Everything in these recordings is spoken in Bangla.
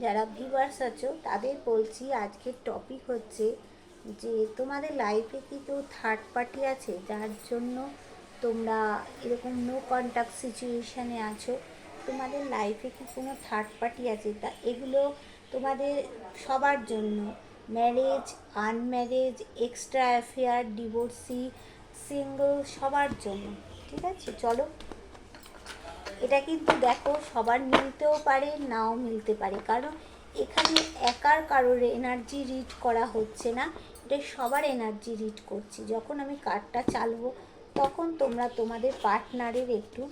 যারা ভিউয়ার্স আছো তাদের বলছি, আজকের টপিক হচ্ছে যে তোমাদের লাইফে কি কেউ থার্ড পার্টি আছে যার জন্য তোমরা এরকম নো কন্ট্যাক্ট সিচুয়েশানে আছো। তোমাদের লাইফে কি কোনো থার্ড পার্টি আছে? তা এগুলো তোমাদের সবার জন্য, marriage, আনম্যারেজ, extra affair, divorcee, single, সবার জন্য। ঠিক আছে, চলো। এটা কিন্তু দেখো সবার মিলতেও পারে, নাও মিলতে পারে, কারণ এখানে একার কারোর এনার্জি রিড করা হচ্ছে না, এটা সবার এনার্জি রিড করছি। যখন আমি কার্ডটা চালবো তখন তোমরা তোমাদের পার্টনারের একটু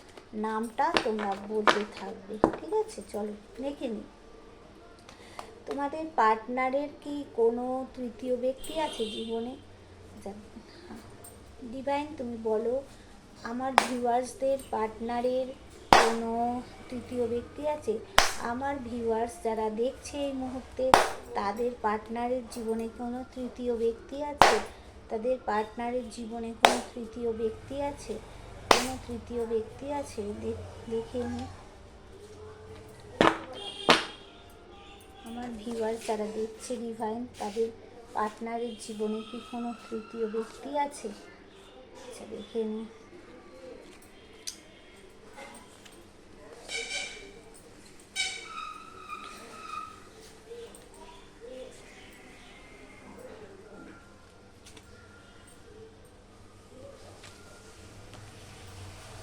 নামটা তোমরা বলতে থাকবে। ঠিক আছে, চলো দেখে নিই। তোমাদের পার্টনারের কি কোনো তৃতীয় ব্যক্তি আছে জীবনে? ডিভাইন তুমি বলো, আমার ভিউয়ার্সদের পার্টনারের কোনো তৃতীয় ব্যক্তি আছে? আমার ভিউয়ার্স যারা দেখছে এই মুহূর্তে, তাদের পার্টনারের জীবনে কোনো তৃতীয় ব্যক্তি আছে? তাদের পার্টনারের জীবনে কোনো তৃতীয় ব্যক্তি আছে? কোনো তৃতীয় ব্যক্তি আছে? দেখে নিই। আমার ভিউয়ার্স যারা দেখছে ডিভাইন, তাদের পার্টনারের জীবনে কি কোনো তৃতীয় ব্যক্তি আছে? আচ্ছা, দেখে নিই।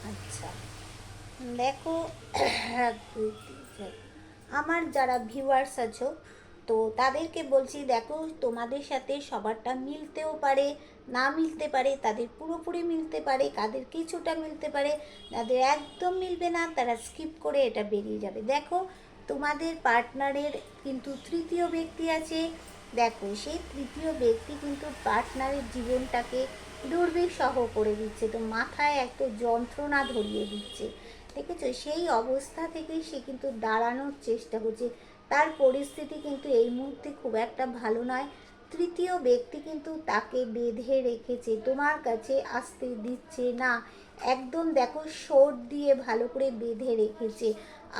আচ্ছা, দেখো আমার যারা ভিউয়ার্স আছো, তো তাদেরকে বলছি, দেখো তোমাদের সাথে সবারটা মিলতেও পারে, না মিলতে পারে, তাদের পুরোপুরি মিলতে পারে, কাদের কিছুটা মিলতে পারে, যাদের একদম মিলবে না তারা স্কিপ করে এটা বেরিয়ে যাবে। দেখো তোমাদের পার্টনারের কিন্তু তৃতীয় ব্যক্তি আছে। দেখো সেই তৃতীয় ব্যক্তি কিন্তু পার্টনারের জীবনটাকে দুর্বিষহ করে দিচ্ছে, তো মাথায় একটা যন্ত্রণা ধরিয়ে দিচ্ছে। দেখেছো, সেই অবস্থা থেকেই সে কিন্তু দাঁড়ানোর চেষ্টা করছে। তার পরিস্থিতি কিন্তু এই মুহূর্তে খুব একটা ভালো নয়। তৃতীয় ব্যক্তি কিন্তু তাকে বেঁধে রেখেছে, তোমার কাছে আসতে দিচ্ছে না। একদম দেখো শোট দিয়ে ভালো করে বেঁধে রেখেছে,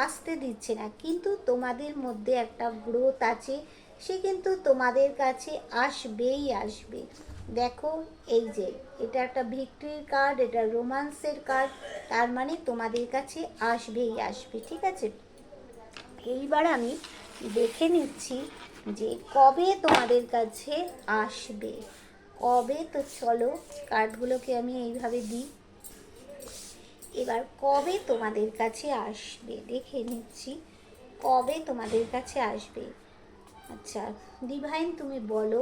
আসতে দিচ্ছে না। কিন্তু তোমাদের মধ্যে একটা গ্রোথ আছে, সে কিন্তু তোমাদের কাছে আসবেই আসবে। দেখো এই যে এটা একটা ভিক্টরির কার্ড, এটা রোমান্সের কার্ড, তার মানে তোমাদের কাছে আসবেই আসবে। ঠিক আছে, এইবার আমি দেখে নিচ্ছি যে কবে তোমাদের কাছে আসবে, কবে। তো চলো কার্ডগুলোকে আমি এইভাবে দিই। এবার কবে তোমাদের কাছে আসবে দেখে নিচ্ছি, কবে তোমাদের কাছে আসবে। আচ্ছা ডিভাইন তুমি বলো,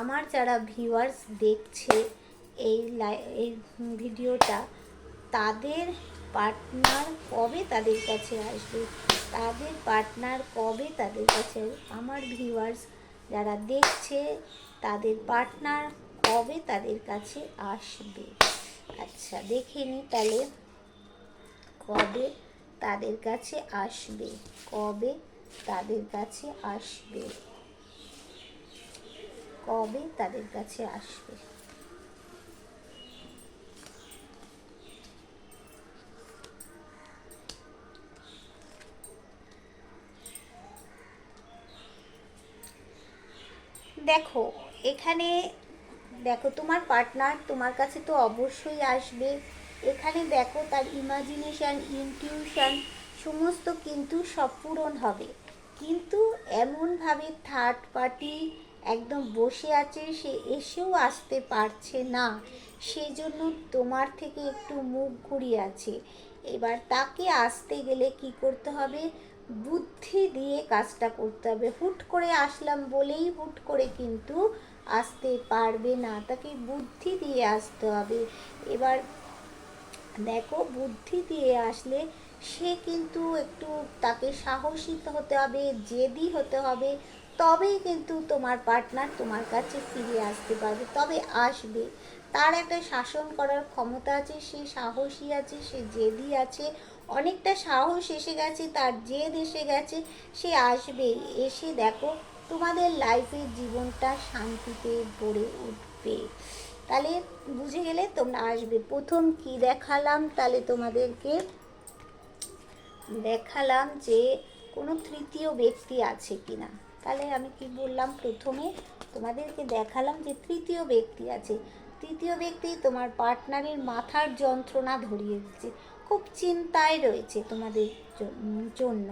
আমার যারা ভিউয়ার্স দেখছে এই ভিডিওটা, তাদের পার্টনার কবে তাদের কাছে আসবে? তাদের পার্টনার কবে তাদের কাছে? আমার ভিউয়ার্স যারা দেখছে, তাদের পার্টনার কবে তাদের কাছে আসবে? আচ্ছা দেখে নিই তাহলে কবে তাদের কাছে আসবে, কবে তাদের কাছে আসবে, কবে তাদের কাছে আসবে। দেখো এখানে, দেখো তোমার পার্টনার তোমার কাছে তো অবশ্যই আসবে। এখানে দেখো তার ইমাজিনেশান, ইনটিউশন সমস্ত কিন্তু সব পূরণ হবে। কিন্তু এমনভাবে থার্ড পার্টি একদম বসে আছে, সে এসেও আসতে পারছে না, সেই জন্য তোমার থেকে একটু মুখ ঘুরিয়ে আছে। এবার তাকে আসতে গেলে কি করতে হবে? বুদ্ধি দিয়ে কাজটা করতে হবে। হুট করে আসলাম বলেই হুট করে কিন্তু আসতে পারবে না, তাকে বুদ্ধি দিয়ে আসতে হবে। এবার দেখো বুদ্ধি দিয়ে আসলে সে কিন্তু একটু, তাকে সাহসী হতে হবে, জেদি হতে হবে, তবেই কিন্তু তোমার পার্টনার তোমার কাছে ফিরে আসতে পারবে, তবে আসবে। তার একটা শাসন করার ক্ষমতা আছে, সে সাহসী আছে, সে জেদি আছে, অনেকটা সাহস এসে গেছে, তার জেদ এসে গেছে, সে আসবে। এসে দেখো তোমাদের লাইফের জীবনটা শান্তিতে ভরে উঠবে। তাহলে বুঝে গেলে তোমরা আসবে। প্রথম কি দেখালাম, তাহলে তোমাদেরকে দেখালাম যে কোনো তৃতীয় ব্যক্তি আছে কি না। তাহলে আমি কি বললাম, প্রথমে তোমাদেরকে দেখালাম যে তৃতীয় ব্যক্তি আছে। তৃতীয় ব্যক্তি তোমার পার্টনারের মাথার যন্ত্রণা ধরিয়ে দিচ্ছে, খুব চিন্তায় রয়েছে তোমাদের জন্য।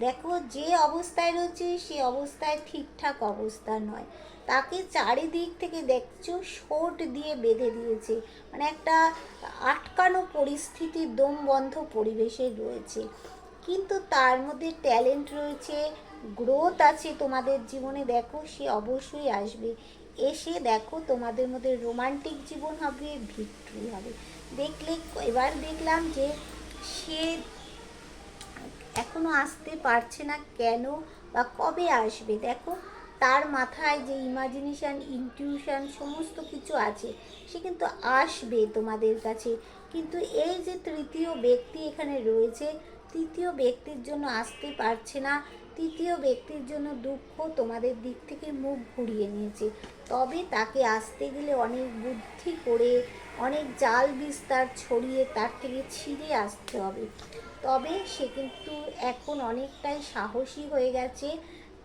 দেখো যে অবস্থায় রয়েছে সে অবস্থায় ঠিকঠাক অবস্থা নয়, তাকে চারিদিক থেকে দেখছো শোট দিয়ে বেঁধে দিয়েছে, মানে একটা আটকানো পরিস্থিতি, দম বন্ধ পরিবেশে রয়েছে। কিন্তু তার মধ্যে ট্যালেন্ট রয়েছে, গ্রোথ আছে তোমাদের জীবনে। দেখো সে অবশ্যই আসবে, এসে দেখো তোমাদের মধ্যে রোমান্টিক জীবন হবে, ভিক্টরি হবে। দেখলে এবার দেখলাম যে সে এখনো আসতে পারছে না, কেন বা কবে আসবে। দেখো তার মাথায় যে ইমাজিনেশান, ইনটিউশন সমস্ত কিছু আছে, সে কিন্তু আসবে তোমাদের কাছে। কিন্তু এই যে তৃতীয় ব্যক্তি এখানে রয়েছে, তৃতীয় ব্যক্তির জন্য আসতে পারছে না। তৃতীয় ব্যক্তির জন্য দুঃখ, তোমাদের দিক থেকে মুখ ঘুরিয়ে নিয়েছে। তবে তাকে আসতে গেলে অনেক বুদ্ধি করে, অনেক জাল বিস্তার ছড়িয়ে তার থেকে ছিঁড়ে আসতে হবে। তবে সে কিন্তু এখন অনেকটাই সাহসী হয়ে গেছে,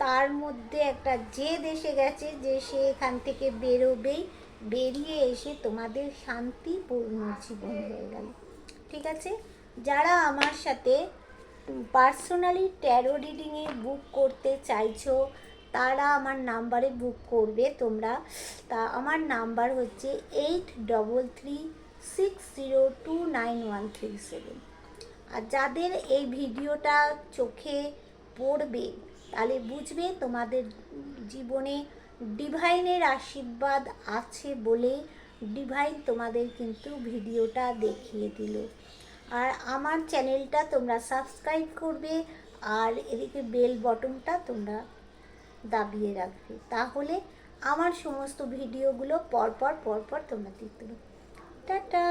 তার মধ্যে একটা জেদ এসে গেছে যে সে এখান থেকে বেরোবেই, বেরিয়ে এসে তোমাদের শান্তিপূর্ণ জীবন হয়ে গেল। ঠিক আছে, যারা আমার সাথে পার্সোনালি ট্যারো রিডিংয়ে বুক করতে চাইছো তারা আমার নাম্বারে বুক করবে তোমরা। তা আমার নাম্বার হচ্ছে 8336029137। আর যাদের এই ভিডিওটা চোখে পড়বে তাহলে বুঝবে তোমাদের জীবনে ডিভাইনের আশীর্বাদ আছে বলে ডিভাইন তোমাদের কিন্তু ভিডিওটা দেখিয়ে দিল। আর আমার চ্যানেলটা তোমরা সাবস্ক্রাইব করবে, আর এদিকে বেল বটনটা তোমরা দাবিয়ে রাখবে, তাহলে আমার সমস্ত ভিডিওগুলো পরপর তোমরা দেখতে পাবে। টাটা।